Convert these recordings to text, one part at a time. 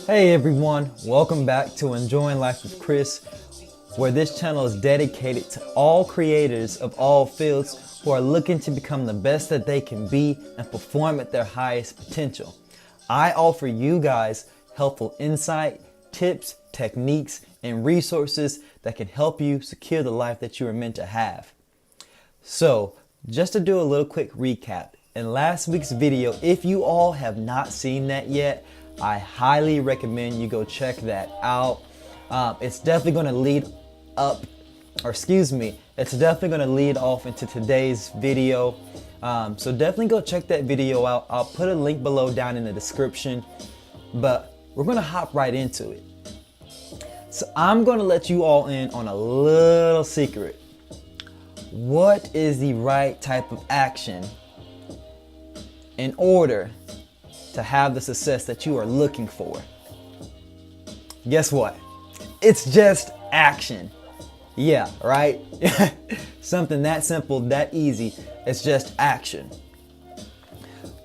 Hey everyone, welcome back to Enjoying Life with Chris, where this channel is dedicated to all creators of all fields who are looking to become the best that they can be and perform at their highest potential. I offer you guys helpful insight, tips, techniques, and resources that can help you secure the life that you are meant to have. So, just to do a little quick recap, in last week's video, if you all have not seen that yet, I highly recommend you go check that out. It's definitely going to lead off into today's video. So definitely go check that video out. I'll put a link below down in the description, but we're going to hop right into it. So I'm going to let you all in on a little secret. What is the right type of action in order to have the success that you are looking for? Guess what? It's just action. Yeah, right? Something that simple, that easy. It's just action.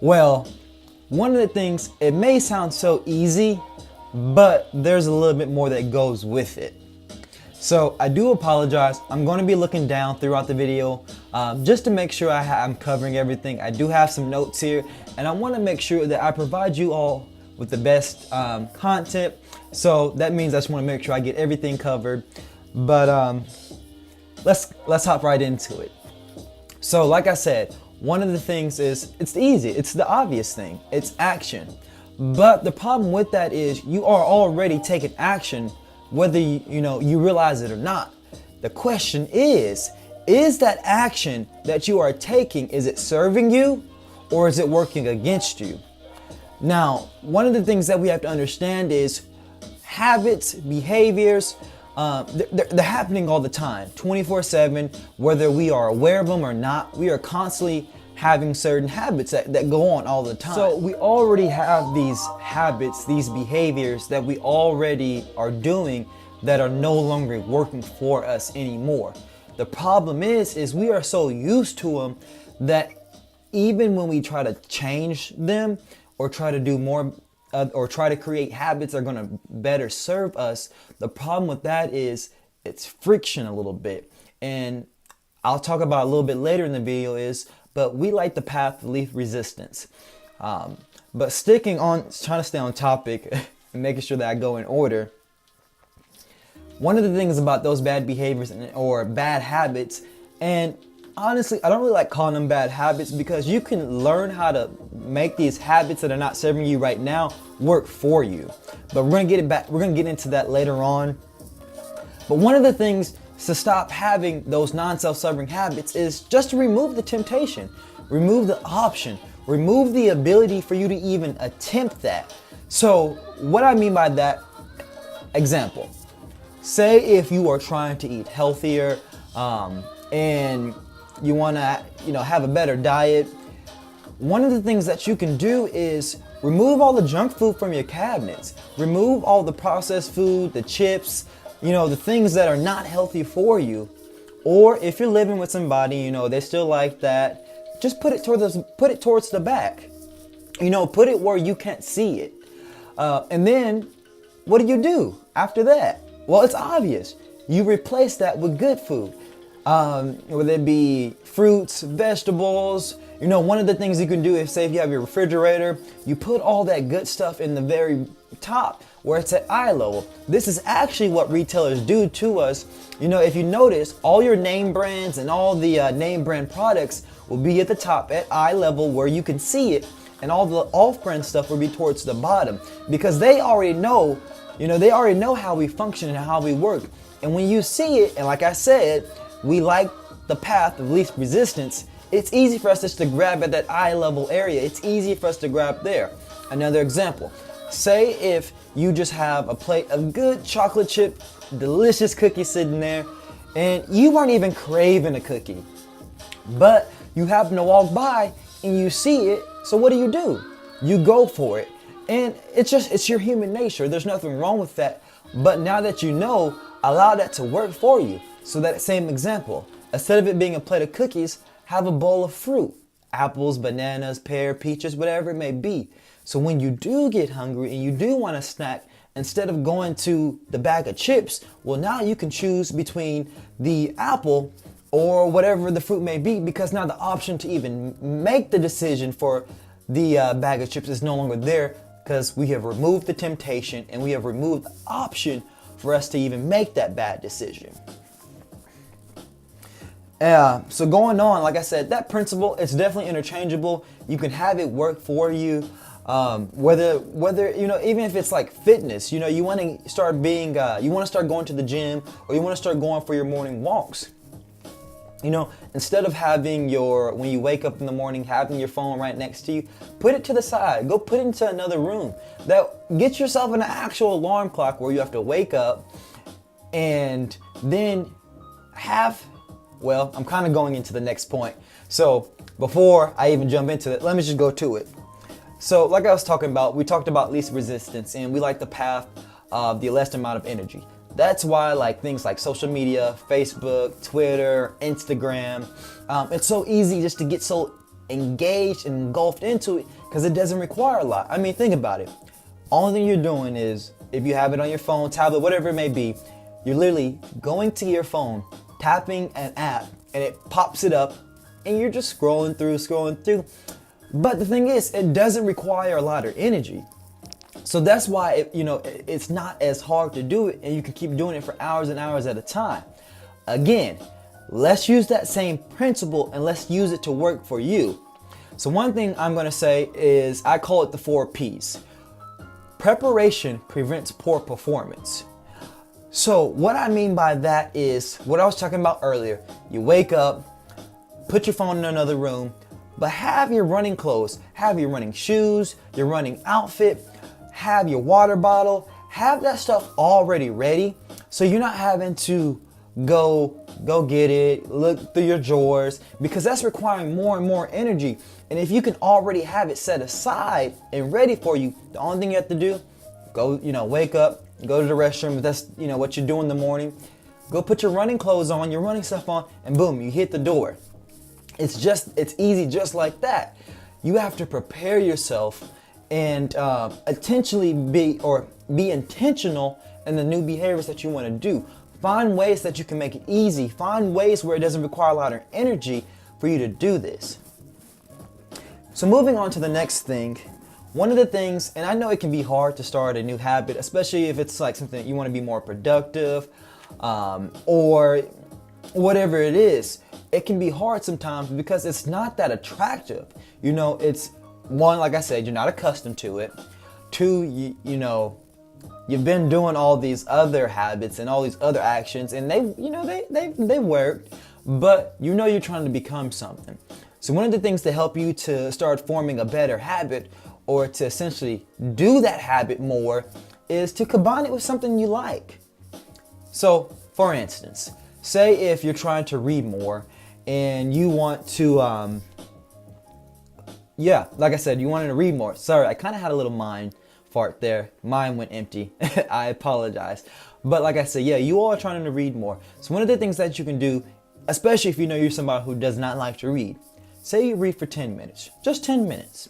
Well, one of the things, it may sound so easy, but there's a little bit more that goes with it. So I do apologize. I'm going to be looking down throughout the video just to make sure I'm covering everything. I do have some notes here, and I want to make sure that I provide you all with the best content. So that means I just want to make sure I get everything covered. But let's hop right into it. So like I said, one of the things is it's easy. It's the obvious thing. It's action. But the problem with that is you are already taking action, whether you realize it or not. The question is that action that you are taking, is it serving you or is it working against you? Now, one of the things that we have to understand is habits, behaviors, they're happening all the time, 24/7, whether we are aware of them or not. We are constantly having certain habits that go on all the time. So we already have these habits, these behaviors that we already are doing that are no longer working for us anymore. The problem is we are so used to them that even when we try to change them or try to do more or try to create habits that are going to better serve us, the problem with that is it's friction a little bit. And I'll talk about a little bit later in the video but we like the path of least resistance. But trying to stay on topic and making sure that I go in order. One of the things about those bad behaviors or bad habits, and honestly, I don't really like calling them bad habits because you can learn how to make these habits that are not serving you right now work for you. But we're gonna get into that later on. But one of the things to stop having those non-self-serving habits is just to remove the temptation, remove the option, remove the ability for you to even attempt that. So what I mean by that, example, say if you are trying to eat healthier and you want to have a better diet, one of the things that you can do is remove all the junk food from your cabinets, remove all the processed food, the chips, the things that are not healthy for you. Or if you're living with somebody, they still like that, just put it towards the back. Put it where you can't see it. And then what do after that? Well, it's obvious. You replace that with good food. Whether it be fruits, vegetables. One of the things you can do is, say if you have your refrigerator, you put all that good stuff in the very top where it's at eye level. This is actually what retailers do to us. If you notice, all your name brands and all the name brand products will be at the top at eye level where you can see it, and all the off-brand stuff will be towards the bottom because they already know, how we function and how we work. And when you see it, and like I said, we like the path of least resistance, it's easy for us just to grab at that eye level area. It's easy for us to grab there. Another example, say if you just have a plate of good chocolate chip, delicious cookies sitting there, and you weren't even craving a cookie, but you happen to walk by and you see it, so what do? You go for it. And it's your human nature. There's nothing wrong with that. But now that you know, allow that to work for you. So that same example, instead of it being a plate of cookies, have a bowl of fruit. apples, bananas, pear, peaches, whatever it may be. So when you do get hungry and you do want a snack, instead of going to the bag of chips, well, now you can choose between the apple or whatever the fruit may be, because now the option to even make the decision for the bag of chips is no longer there, because we have removed the temptation and we have removed the option for us to even make that bad decision. So going on, like I said, that principle, it's definitely interchangeable. You can have it work for you. Whether you know, even if it's like fitness, you know, you want to start being, you want to start going to the gym, or you want to start going for your morning walks. You know, instead of having when you wake up in the morning, having your phone right next to you, put it to the side. Go put it into another room. Get yourself an actual alarm clock where you have to wake up and then I'm kind of going into the next point. So before I even jump into it, let me just go to it. So like I was talking about, we talked about least resistance, and we like the path of the least amount of energy. That's why like things like social media, Facebook, Twitter, Instagram, it's so easy just to get so engaged and engulfed into it because it doesn't require a lot. I mean, think about it. Only thing you're doing is, if you have it on your phone, tablet, whatever it may be, you're literally going to your phone, tapping an app, and it pops it up, and you're just scrolling through. But the thing is, it doesn't require a lot of energy. So that's why it's not as hard to do it, and you can keep doing it for hours and hours at a time. Again, let's use that same principle and let's use it to work for you. So one thing I'm going to say is, I call it the 4 P's. Preparation prevents poor performance. So what I mean by that is what I was talking about earlier. You wake up, put your phone in another room, but have your running clothes, have your running shoes, your running outfit, have your water bottle, have that stuff already ready, so you're not having to go get it, look through your drawers, because that's requiring more and more energy. And if you can already have it set aside and ready for you, the only thing you have to do, wake up, go to the restroom, if that's what you do in the morning, go put your running clothes on, your running stuff on, and boom, you hit the door. It's easy just like that. You have to prepare yourself and intentionally be intentional in the new behaviors that you want to do. Find ways that you can make it easy. Find ways where it doesn't require a lot of energy for you to do this. So moving on to the next thing, one of the things, and I know it can be hard to start a new habit, especially if it's like something that you want to be more productive, or whatever it is. It can be hard sometimes because it's not that attractive. It's one, like I said, you're not accustomed to it. 2, you've been doing all these other habits and all these other actions, and they worked, but you're trying to become something. So one of the things to help you to start forming a better habit, or to essentially do that habit more, is to combine it with something you like. So for instance, say if you're trying to read more and you want to like I said, you wanted to read more. Sorry, I kind of had a little mind fart there. Mine went empty. I apologize. But like I said, you all are trying to read more. So one of the things that you can do, especially if you're somebody who does not like to read, say you read for 10 minutes, just 10 minutes.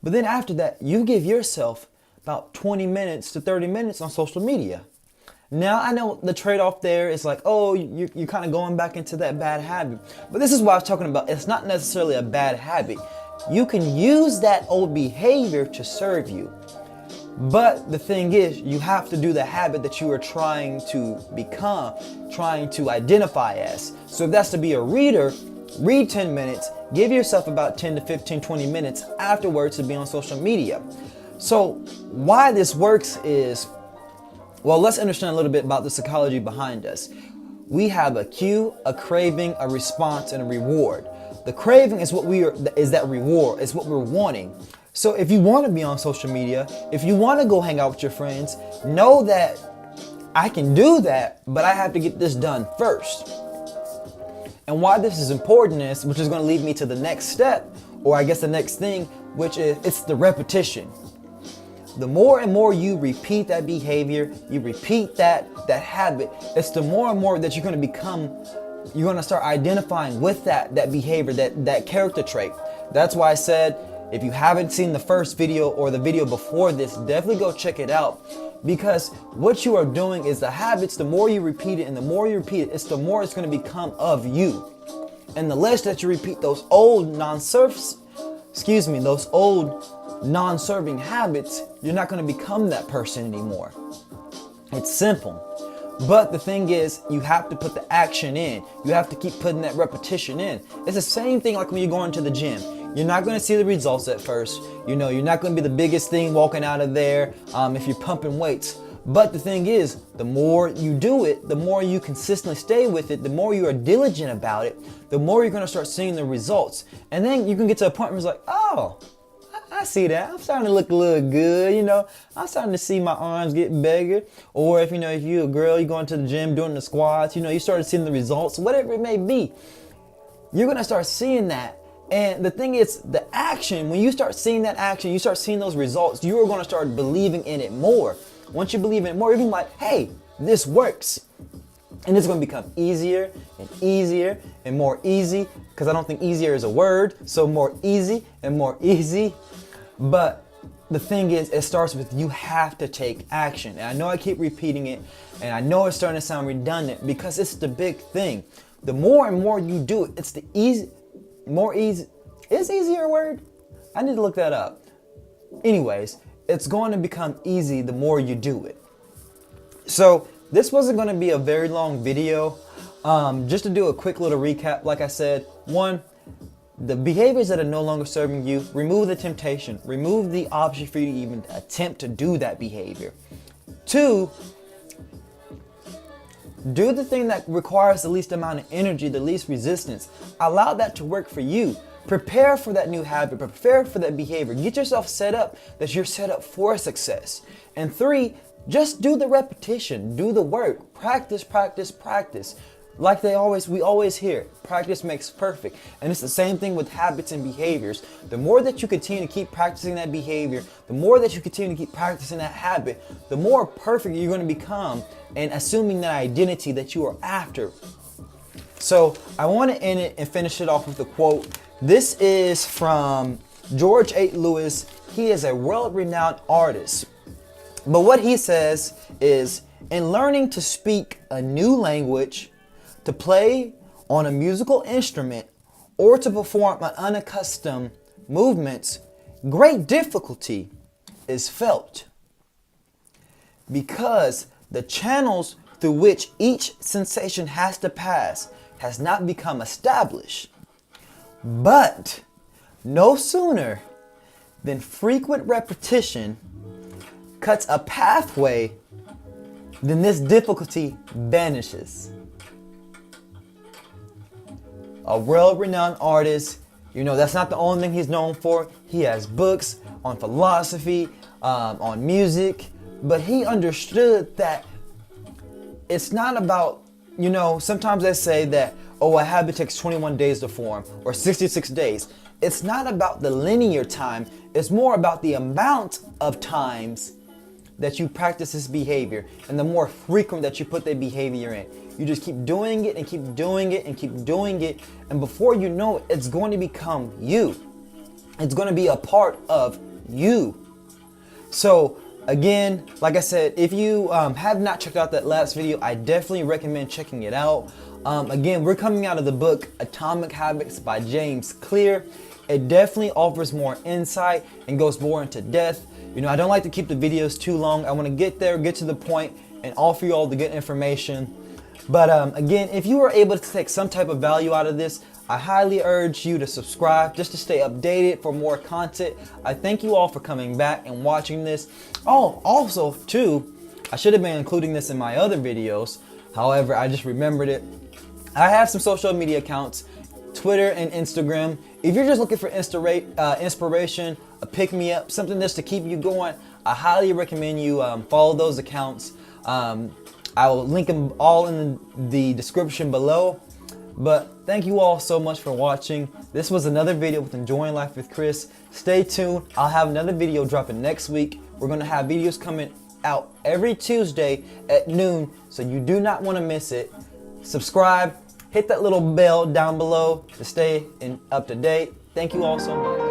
But then after that, you give yourself about 20 minutes to 30 minutes on social media. Now, I know the trade-off there is like, oh, you're kind of going back into that bad habit. But this is what I was talking about. It's not necessarily a bad habit. You can use that old behavior to serve you. But the thing is, you have to do the habit that you are trying to become, trying to identify as. So if that's to be a reader, read 10 minutes, give yourself about 10 to 15, 20 minutes afterwards to be on social media. So why this works is, well, let's understand a little bit about the psychology behind us. We have a cue, a craving, a response, and a reward. The craving is that reward, is what we're wanting. So if you want to be on social media, if you want to go hang out with your friends, know that I can do that, but I have to get this done first. And why this is important is, which is going to lead me to the next step, or I guess the next thing, which is it's the repetition. The more and more you repeat that behavior, you repeat that habit, it's the more and more that you're going to become, you're going to start identifying with that behavior, that character trait. That's why I said If you haven't seen the first video or the video before this, definitely go check it out, because what you are doing is the habits, the more you repeat it and the more you repeat it, it's the more it's going to become of you. And the less that you repeat those old non-serving habits, you're not going to become that person anymore. It's simple. But the thing is, you have to put the action in. You have to keep putting that repetition in. It's the same thing like when you go into the gym. You're not going to see the results at first. You know, you're not going to be the biggest thing walking out of there if you're pumping weights. But the thing is, the more you do it, the more you consistently stay with it, the more you are diligent about it, the more you're going to start seeing the results. And then you can get to a point where it's like, oh, I see that. I'm starting to look a little good, you know. I'm starting to see my arms get bigger. Or if you're a girl, you're going to the gym doing the squats, you started seeing the results, whatever it may be. You're going to start seeing that. And the thing is, the action, when you start seeing that action, you start seeing those results, you are going to start believing in it more. Once you believe in it more, you're going to be like, hey, this works. And it's going to become easier and easier and more easy, because I don't think easier is a word. So more easy and more easy. But the thing is, it starts with you have to take action. And I know I keep repeating it, and I know it's starting to sound redundant, because it's the big thing. The more and more you do it, it's the easy. More easy. Is easier a word? I need to look that up. Anyways, it's going to become easy the more you do it. So this wasn't going to be a very long video. Just to do a quick little recap, like I said, 1, the behaviors that are no longer serving you, remove the temptation, remove the option for you to even attempt to do that behavior. 2, do the thing that requires the least amount of energy, the least resistance. Allow that to work for you. Prepare for that new habit, prepare for that behavior. Get yourself set up that you're set up for success. And 3, just do the repetition, do the work, practice, practice, practice. Like we always hear, practice makes perfect. And it's the same thing with habits and behaviors. The more that you continue to keep practicing that behavior, the more that you continue to keep practicing that habit, the more perfect you're going to become and assuming that identity that you are after. So I want to end it and finish it off with a quote. This is from George H. Lewis. He is a world-renowned artist. But what he says is, in learning to speak a new language, to play on a musical instrument, or to perform an unaccustomed movements, great difficulty is felt, because the channels through which each sensation has to pass has not become established. But no sooner than frequent repetition cuts a pathway, then this difficulty vanishes. A world-renowned artist, that's not the only thing he's known for. He has books on philosophy, on music, but he understood that it's not about, sometimes they say that, a habit takes 21 days to form, or 66 days. It's not about the linear time. It's more about the amount of times that you practice this behavior, and the more frequent that you put that behavior in. You just keep doing it and keep doing it and keep doing it, and before you know it, it's going to become you. It's going to be a part of you. So again, like I said, if you have not checked out that last video, I definitely recommend checking it out. Again, we're coming out of the book Atomic Habits by James Clear. It definitely offers more insight and goes more into depth. I don't like to keep the videos too long. I want to get to the point and offer you all the good information. But again, if you were able to take some type of value out of this, I highly urge you to subscribe just to stay updated for more content. I thank you all for coming back and watching this. Oh, also too, I should have been including this in my other videos. However, I just remembered it. I have some social media accounts, Twitter and Instagram. If you're just looking for inspiration, a pick-me-up, something just to keep you going, I highly recommend you follow those accounts. I will link them all in the description below. But thank you all so much for watching. This was another video with Enjoying Life with Chris. Stay tuned. I'll have another video dropping next week. We're going to have videos coming out every Tuesday at noon, so you do not want to miss it. Subscribe. Hit that little bell down below to stay up to date. Thank you all so much.